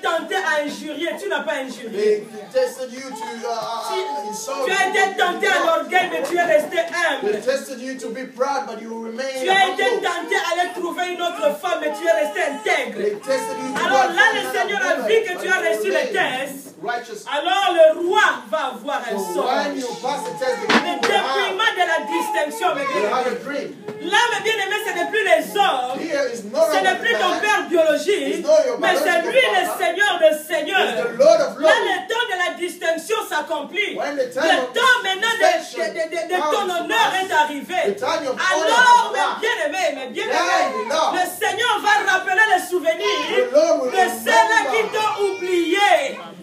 tenté à injurier, tu n'as pas injurié. They tested you to insult. Tu as été tenté à l'orgueil, mais tu es resté humble. They tested you to be proud, but you remain Tu as été humble. tenté à aller trouver une autre femme, mais tu es resté intègre. They tested you to Alors go là, find le another Seigneur a woman, vu que but tu as you reçu le remain test. righteous. Alors le roi va avoir un So songe. when you pass the test, the Le king will dépouillement de la distinction, mes have a bien-aimés. dream. Là, mes bien-aimés, ce n'est plus les hommes. Here is no Ce n'est longer plus ton man, père biologique, It's not your mais c'est lui le biological Seigneur des it's Seigneurs. the Lord of Là, Lords. le temps de la distinction s'accomplit. When the Le time of temps maintenant distinction de ton comes to honneur us, est arrivé. the time of Alors, honor mes has come. bien-aimés, mes Yeah, bien-aimés, enough. le Seigneur va rappeler les souvenirs The Lord will de ceux-là qui remember t'ont oublié.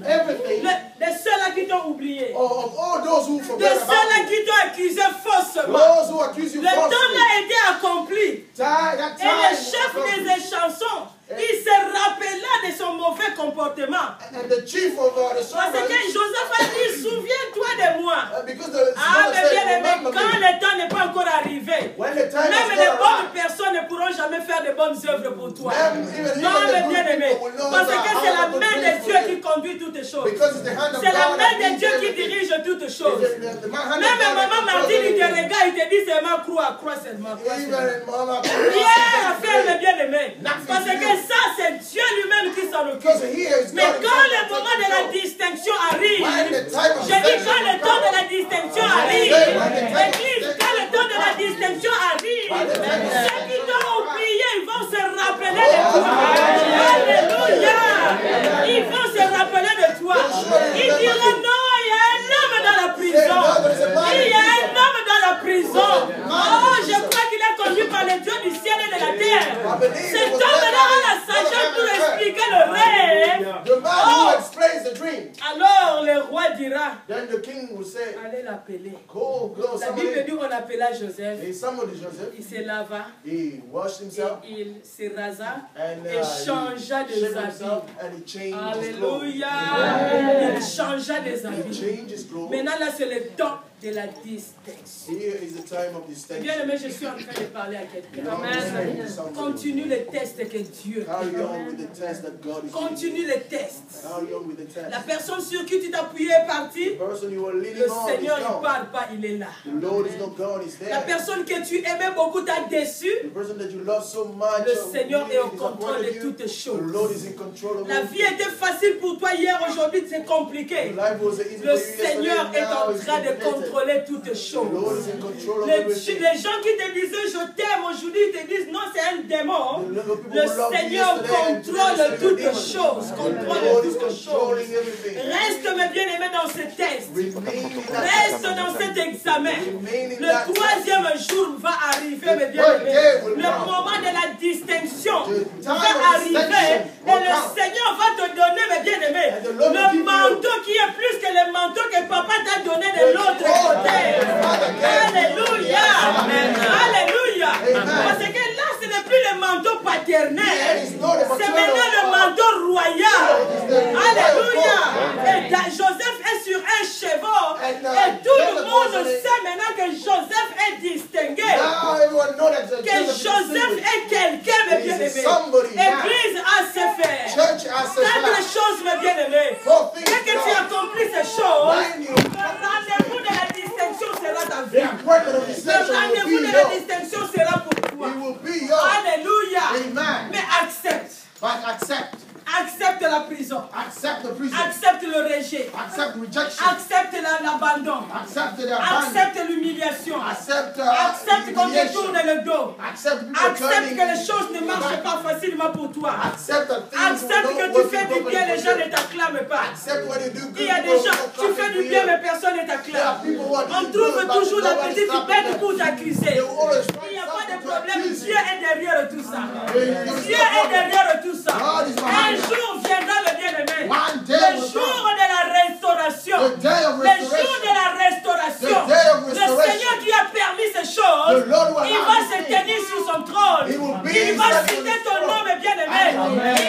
everything De ceux-là qui t'ont oublié. of all those who De forget about ceux-là you. qui t'ont accusé faussement. Those who accuse you Le temps falsely. a été accompli. That Et time le was chef accomplished. des chansons, il se rappela de son mauvais comportement. And the chief of the Parce servants, que Joseph a dit, souviens-toi de moi. because the Ah, servant mais said, bien aimé, remember quand me. le temps n'est pas encore arrivé, When the time même has les not bonnes arrived, personnes ne pourront jamais faire de bonnes œuvres pour toi. even Non, the mais good bien aimé, people will know parce that que how c'est la to main pray de for Dieu you. qui conduit toutes choses. Because it's the hand of C'est la God main that de leads Dieu qui everything. dirige toutes choses. It's the hand of Même God maman that Martine, il te controls everything. regarde, il te dit seulement croix seulement. Even Mama Rien à faire, mes bien-aimés. Nothing Parce to que do. ça, c'est Dieu lui-même qui s'en Because occupe. here is Mais God quand le himself moment de that la takes control. distinction arrive, When the time of je dis quand le distinction temps de la comes. distinction When arrive, the time of Église, quand le temps de la distinction distinction arrive, When the time of ceux qui distinction t'ont comes. oublié, ils vont se rappeler de toi. Alléluia. Ils vont se rappeler de toi. Ils diront non, il y a un homme dans la prison. Il y a un homme dans la prison. Oh, je crois qu'il est conduit par le Dieu du ciel et de la terre. Cet homme-là a la sagesse pour expliquer le rêve. The man who explains the dream. Alors le roi dira, Then the king will say, allez l'appeler. go, La Bible somebody. dit qu'on appela Joseph. Hey, somebody, Joseph. Il se lava He washed himself et il se rasa and et changea he des shaved habits. himself and he changed his clothes. Alléluia. Il changea des He habits. changed his clothes. Maintenant là c'est le temps de la distinction. Here is the time of distinction. Bien aimé, je suis en train de parler à quelqu'un. Amen. Continue le test que Dieu. Carry on with the test that God is Continue le test. Carry on with the test. La personne sur qui tu t'appuyais est partie. The person you were leaning Le on Seigneur is ne gone. parle pas, il est là. The Lord is not gone, he's La there. personne que tu aimais beaucoup t'a déçu. The person that you love so much, Le Seigneur est au really contrôle de disappointed you. toutes The choses. Lord is in control of La vie était facile pour toi hier, aujourd'hui c'est compliqué. Life was easy Le for you Seigneur yesterday, est now en it's train de complicated. contrôler toutes The choses. Lord is in control of Les everything. gens qui te disaient je t'aime aujourd'hui, ils te disent non, c'est un démon. The people Le who loved you Seigneur yesterday and today contrôle they toutes still choses. demons. Contrôle The Lord is toutes choses. controlling everything. Reste, mes bien-aimés, dans ce test. Remain in that Reste test. dans cet examen. Remain in Le that troisième jour va arriver, mes bien-aimés. Le moment de la distinction va arriver. Et le Seigneur va te donner, mes bien-aimés, le manteau qui est plus que le manteau que papa t'a donné de l'autre côté. Alléluia. Alléluia. Parce que là, ce n'est plus le manteau paternel. C'est maintenant le manteau royal. Alléluia. Et Joseph est sur un cheval. Et tout le monde sait maintenant que Joseph est distingué. Que Joseph est quelqu'un, mes bien-aimés. Église ACF. Quatre choses, mes bien-aimés. Dès que tu accomplis ces choses, le rendez-vous de la distinction sera ta vie. Le rendez-vous de la distinction sera pour toi. Alléluia. Mais accepte. Accepte la prison. Accepte le rejet. Accepte l'abandon. Accepte l'humiliation. Accepte qu'on te tourne le dos. Accepte que les choses ne marchent pas facilement pour toi. Accepte que tu fais du bien, les gens ne t'acclament pas. Il y a des gens, tu fais du bien, mais personne ne t'acclame. On trouve toujours la petite bête pour t'accuser. Il n'y a pas de problème. Dieu est derrière tout ça. Dieu est derrière tout ça. Un jour viendra, le bien-aimé. Le jour de la restauration. Le jour de la restauration. Le Seigneur qui a permis ces choses, il va se tenir sur son trône. Il va citer ton nom, mes bien-aimés.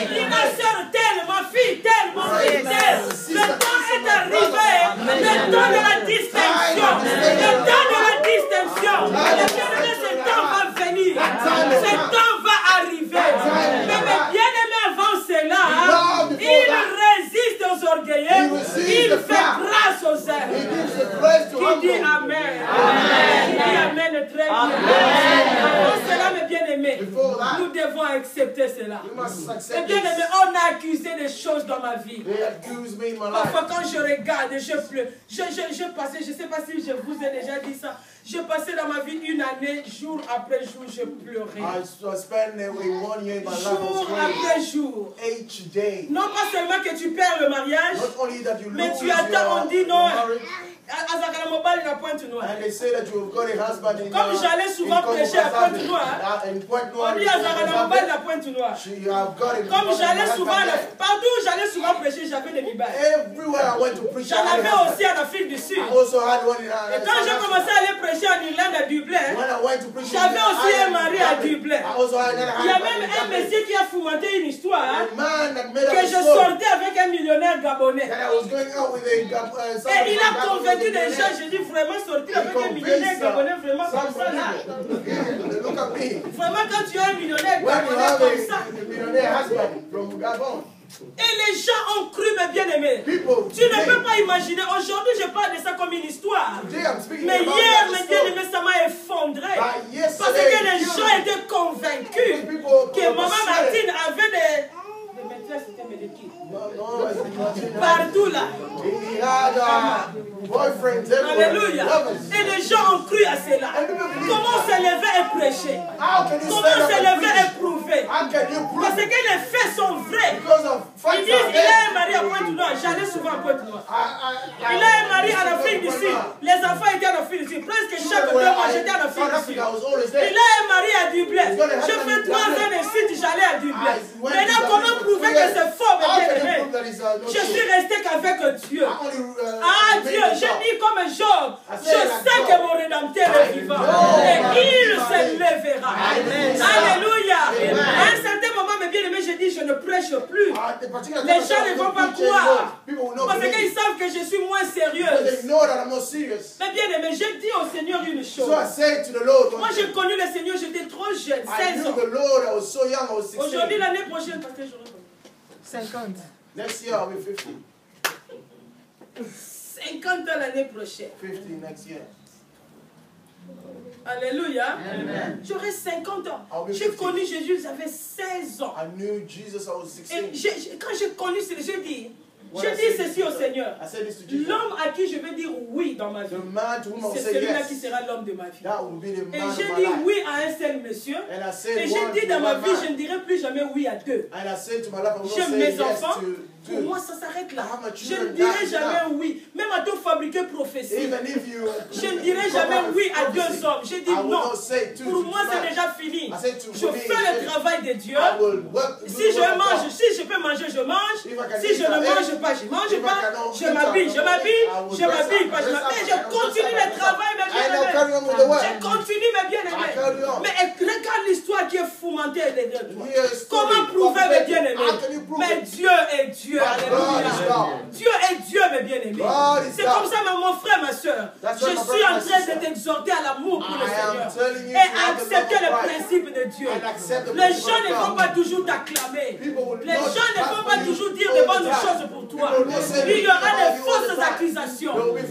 Il dira, sœur telle, ma fille telle, mon fils tel. Le temps est arrivé. Le temps de la distinction. Le temps de la distinction. Le bien-aimé, ce temps va venir. Ce temps va arriver. Mais mes bien-aimés, avant cela, il dis Amen. Dis Amen très bien. Avant cela, mes bien-aimés, nous devons accepter cela. Mes bien-aimés, on a accusé des choses dans ma vie. Parfois, quand je regarde, je pleure. Je passais, je ne sais pas si je vous ai déjà dit ça. Je passais dans ma vie une année, jour après jour, je pleurais. Jour après jour. Non pas seulement que tu perds le mariage, mais tu attends, on dit non. Comme j'allais souvent prêcher à Pointe-Noire, on dit à la Pointe-Noire. Comme j'allais souvent, partout où j'allais souvent prêcher, j'avais des mibailles. J'en avais aussi en Afrique du Sud. Et quand j'ai commencé à aller prêcher en Irlande à Dublin, j'avais aussi un mari à Dublin. Il y a même un monsieur qui a fomenté une histoire que je sortais avec un millionnaire gabonais. Et il a convaincu des gens, j'ai dit vraiment sortir avec un millionnaire gabonais, vraiment comme ça là. Vraiment quand tu as un millionnaire gabonais comme ça. Et les gens ont cru, mes bien-aimés. Tu ne peux pas imaginer. Aujourd'hui, je parle de ça comme une histoire. Mais hier, mes bien-aimés, ça m'a effondré. Parce que les gens étaient convaincus que Maman Martine avait des maîtresses, c'était mes équipes. Partout là. Alléluia. Et les gens ont cru à cela. Comment se lever et prêcher? Comment se lever et prouver? Parce que les faits sont vrais. Ils disent, il a un mari à Pointe-Noire. J'allais souvent à Pointe-Noire. Il a un mari en Afrique du Sud. Les enfants étaient en Afrique du Sud. Presque chaque 2 mois, j'étais en Afrique du Sud. Il a un mari à Dublin. Je fais 3 ans de suite, j'allais à Dublin. Maintenant, comment prouver que c'est faux, mes bien-aimés? Je suis resté qu'avec Dieu. Ah Dieu, je dis comme Job, je sais que mon Rédempteur est vivant. Et il se lèvera. Alléluia. À un certain moment, mes bien-aimés, je dis, je ne prêche plus. Les gens ne vont pas croire. Parce qu'ils savent que je suis moins sérieuse. Mais bien-aimés, j'ai dit au Seigneur une chose. Moi, j'ai connu le Seigneur, j'étais trop jeune, 16 ans. Aujourd'hui, l'année prochaine, parce que j'aurai 50. Next year, I'll be 50. 50 ans l'année prochaine. 50 next year. Alléluia. J'aurai 50 ans. J'ai connu Jésus, j'avais 16 ans. I knew Jesus, I was 16. Et quand j'ai connu Jésus, j'ai dit ceci au Seigneur. L'homme à qui je vais dire oui dans ma vie, c'est celui-là qui sera l'homme de ma vie. Et j'ai dit oui à un seul monsieur. Et j'ai dit dans ma vie, je ne dirai plus jamais oui à 2. J'aime mes enfants. Pour moi, ça s'arrête là. Je ne dirai jamais oui. Même à tout fabriquer prophétie. Je ne dirai jamais oui à 2 hommes. J'ai dit non. Pour moi, c'est déjà fini. Je fais le travail de Dieu. Si je mange, si je peux manger, je mange. Si je ne mange pas, je ne mange pas. Je m'habille, je m'habille. Je m'habille pas, je m'habille. Je continue le travail, mes bien-aimés. Je continue, mes bien-aimés. Mais regarde l'histoire qui est fomentée derrière toi. Comment prouver, mes bien-aimés? Mais Dieu est Dieu. Alléluia. Dieu est Dieu, mes bien-aimés. C'est comme ça, mon frère, ma soeur. Je suis en train de t'exhorter à l'amour pour le Seigneur et à accepter le principe de Dieu. Les gens ne vont pas toujours t'acclamer. Les gens ne vont pas toujours dire de bonnes choses pour toi. Il y aura des fausses accusations, des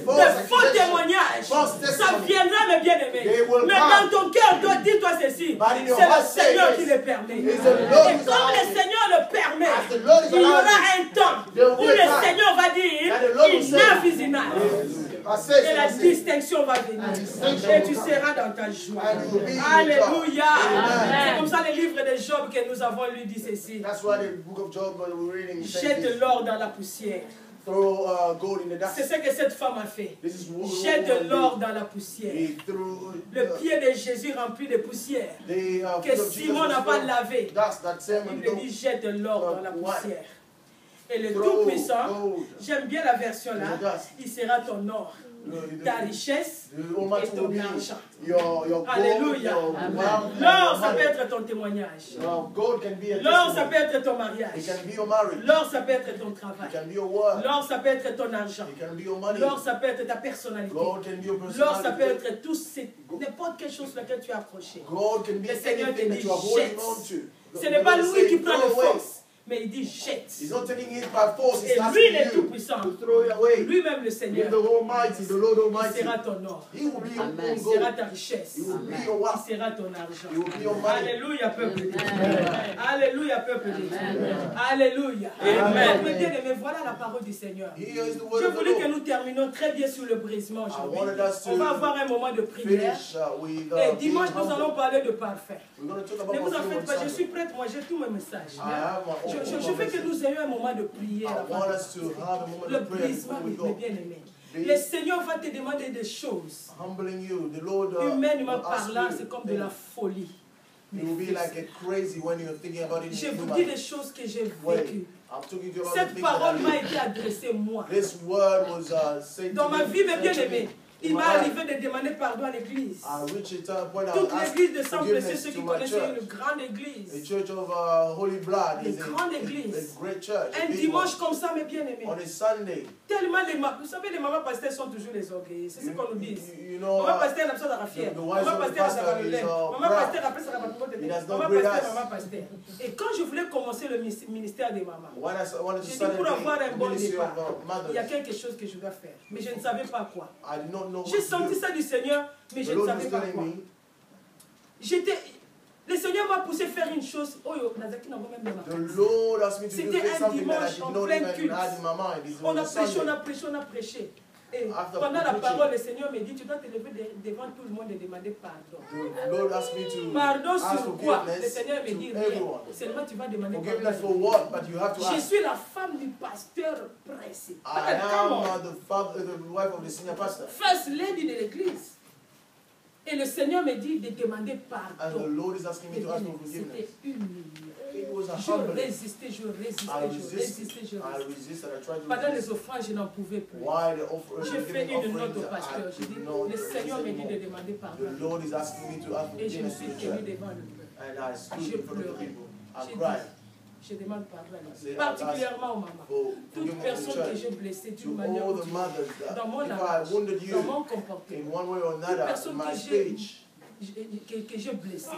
faux témoignages. Ça viendra, mes bien-aimés. Mais dans ton cœur, dis-toi ceci. C'est le Seigneur qui le permet. Et comme le Seigneur le permet, il y aura un temps où le Seigneur va dire, et la distinction va venir. Et tu seras dans ta joie. Alléluia. C'est comme ça le livre de Job que nous avons lu dit ceci. Jette l'or dans la poussière. C'est ce que cette femme a fait. Jette l'or dans la poussière. Le pied de Jésus rempli de poussière que Simon n'a pas lavé. Il lui dit jette l'or dans la poussière. Et le Tout-Puissant, j'aime bien la version là, il sera ton or, ta richesse et ton argent. Alléluia. L'or, ça peut être ton témoignage. L'or, ça peut être ton mariage. L'or, ça peut être ton travail. L'or, ça peut être ton argent. L'or, ça peut être ta personnalité. L'or, ça peut être tout, n'importe quelle chose sur laquelle tu es accroché. Le Seigneur te dit, jette. Ce n'est pas lui qui prend de force. Mais il dit jette. He's not taking it by force. Et He's lui, il est asking tout you puissant. to throw it away. Lui-même, le Give Seigneur. the Almighty, the Lord Il Almighty. sera ton or. He will be your Amen. own Il gold. sera ta richesse. He will be your Il wealth. sera ton argent. He will be your money. Alléluia, peuple de Dieu. Amen. Alléluia, peuple de Dieu. Amen. Alléluia. Amen. Mes bien-aimés, voilà la parole du Seigneur. Here is the word J'ai of the voulu que Lord. nous terminions très bien sur le brisement I aujourd'hui. wanted us to On va avoir un moment de prière. finish with Et dimanche, being nous allons humble. parler de parfait. We're going to talk about Ne vous en perfume faites on pas, je Sunday. suis prête, moi j'ai tous mes messages. I have my own Je veux que message. nous ayons un moment de prière. I want us to have a moment Le of prayer brisement, before we mes go. bien-aimés. Be Le Seigneur va te demander des choses. humbling you. The Lord Humainement will ask parlant, you c'est comme de la folie. It will be like a crazy when you're thinking about it. Je in vous human dis des choses que j'ai way. vécues. I'm talking to you about the Cette things that parole I m'a live. été adressée moi. This word was said Dans to ma me, vie, mes said to me bien-aimés, il in m'est my life. arrivé de demander pardon à l'église. I reached a point I Toute asked l'église de Saint-Précieux, forgiveness ceux to qui my connaissent church. une grande A église. church of Holy Blood Une is grande a église. great church. a Un big dimanche one. comme ça, mes bien-aimés. On a Sunday, Tellement vous savez, les mamans pasteurs sont toujours les orgueils. C'est ce qu'on nous dit. you know, Maman pasteur n'a pas de rafier. the wives Maman of the pasteur a pastor sa is Maman proud. pasteur après ça va He does not Maman greet pasteur, us. maman pasteur. Et quand je voulais commencer le ministère des mamans, when I wanted to j'ai dit start pour avoir un the bon ministry départ, of il y a mothers, quelque chose que je dois faire. Mais je ne savais pas quoi. I did not know what J'ai to senti do. ça du Seigneur, mais The je ne Lord savais was pas telling quoi. me, Le Seigneur m'a poussé à faire une chose. Oh, Nazaki n'a même pas the Lord asked me to do C'était un something that I dimanche did en not plein even culte. have in my mind. It On a was prêché, on Sunday. a prêché, on a prêché. Et After pendant la preaching, parole, le Seigneur me dit, tu dois te lever devant tout le monde et demander pardon. The Lord asked me to Pardon ask sur quoi? Le forgiveness Seigneur me dit to rien. everyone. Seulement tu vas demander Forgiveness for pardon. what? But you have to Je ask. suis la femme du pasteur principal. I am Come on. the wife of the senior pastor. First lady de l'église. Et le Seigneur me dit de demander And the pardon. Lord is asking me to ask for forgiveness. C'était humiliant. It was a Je humbling. résistais, je résistais, I je résistais, je I résistais. resisted. I tried to Pendant les resist. offrandes, je n'en pouvais plus. Why the offer? J'ai fait giving une note offerings, au pasteur. I J'ai dit, did not le Seigneur me resist dit de anymore. demander pardon. The Lord is asking me to ask Et je me forgiveness suis to the tenue church. devant le peuple. And I stood J'ai in front of the pleuré. people. I J'ai cried dit, je demande pardon à I l'église. said, Particulièrement aux mamans. for Toute forgiveness to personne the que church. j'ai blessée To d'une manière all ou the d'une autre, mothers that dans mon if I langage, wounded dans mon you comportement, in one way or toute another, personne my que j'ai speech, blessée,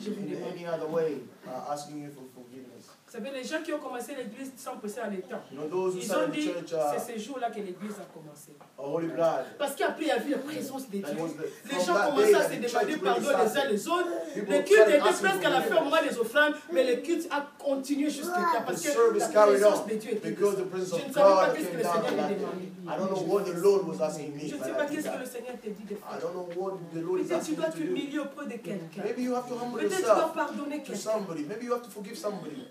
je vous in demande. any other way, asking you for forgiveness. Vous savez, les gens qui ont commencé l'église sans presser en étant, You know, those who ils ont started the dit, church, c'est ce jour-là que l'église a commencé. Holy Blood. Parce qu'après, il y a eu la présence de Dieu. That was Les gens commençaient à se demander pardon les uns les autres. Le culte était presque à la fin au moment des offrandes, mais le culte a continué jusqu'à temps. The Parce que service la carried présence on de Dieu était because là. the presence Je ne of savais pas God qu'est-ce que came le down Seigneur on me that day. demandait. I don't know what the Lord was asking me, Je ne but sais I pas did qu'est-ce que that. le Seigneur te dit de I faire. don't know what the Lord is Peut-être tu asking dois you to do. t'humilier auprès de quelqu'un. Maybe you have to humble Peut-être tu dois yourself pardonner to quelqu'un. somebody. Maybe you have to forgive somebody.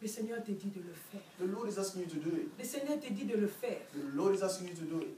Le Seigneur te dit de le faire. The Lord is asking you to do it. Le Seigneur te dit de le faire. The Lord is asking you to do it.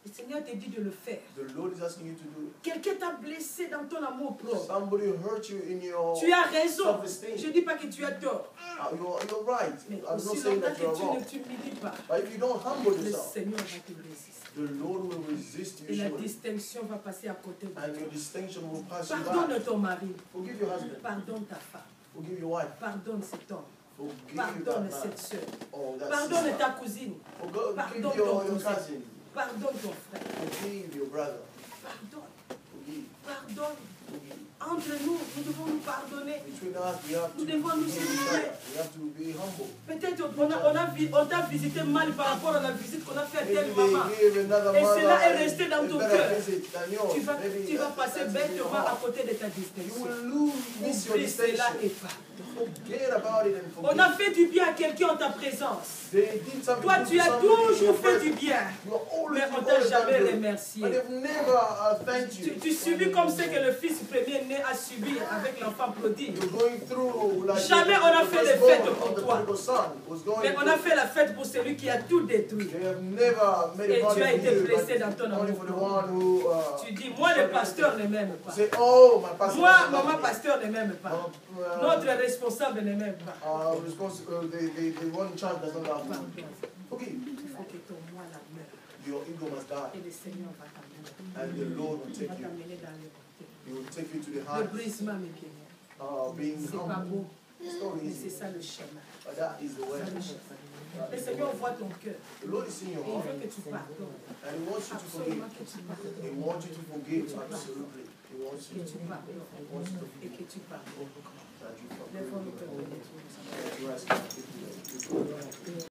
Le Seigneur te dit de le faire. The Lord is asking you to do it. Quelqu'un t'a blessé dans ton amour propre. Somebody hurt you in your Tu as raison. self-esteem. Je ne dis pas que tu as tort. You're right. Mais I'm not aussi saying longtemps that que you're tu wrong. ne t'humilies pas, But if you don't humble le yourself, Seigneur va te résister. the Lord will resist Et you la surely. distinction va passer à côté de And toi. your distinction will pass you by. Pardonne ton mari. Forgive your husband. Pardonne ta femme. Forgive your wife. Pardonne cet homme. Forgive Pardonne that cette man. sœur. Oh, that Pardonne sister. ta cousine. Forgive Pardonne your ton cousin. cousin. Pardonne ton frère. Forgive your brother. Pardonne. Forgive. Pardonne. Forgive. Entre nous, nous devons nous pardonner. Between us, we have to Nous devons nous forgive each humilier. other. We have to be humble. Peut-être on t'a visité mal par rapport à la visite qu'on a faite à Maybe telle they maman. give another Et mother cela est resté dans a ton better cœur. visit than yours. Tu vas Maybe passer that's in your bêtement à heart. côté de ta You distinction. will miss your Oublie cela distinction. et pardonne. Forget about it and On a forgive. fait du bien à quelqu'un en ta présence. They did something Toi, good tu to as somebody in toujours your fait du presence. bien. You are always Mais on always t'a done jamais good. remercié. But they've never thanked you. Tu subis comme ce que le fils premier-né a subi avec l'enfant prodigue. You're going through like Jamais on a the fait des firstborn fêtes of pour the toi. prodigal son was going Mais on a through. fait la fête pour celui qui a tout détruit. They have never made Et a party tu as for été you, blessé but dans ton only amour. for the one who Tu dis, moi le pasteur ne m'aime pas. say, oh, my pastor Moi, doesn't maman love me. pasteur ne m'aime pas. Notre responsable ne m'aime pas. The one in charge does not love me. Pardon. Forgive. Il faut que ton moi la meure. Your ego must die, Et le Seigneur va t'amener. and the Lord will Il va take you. t'amener dans les côtés. He will take you to the Le heights. brisement, mes bien-aimés. Being C'est pas humble. beau, It's not mais c'est easy, ça le chemin. but that is the way. C'est ça le chemin. Le Seigneur voit ton cœur. The Lord is in Et your il heart, veut que tu pardonnes. and He wants you to forgive. Absolument que tu pardonnes. He wants you to forgive, absolutely. He wants you Que tu to. pardonnes. Et que tu pardonnes. Lève-nous, Père béni.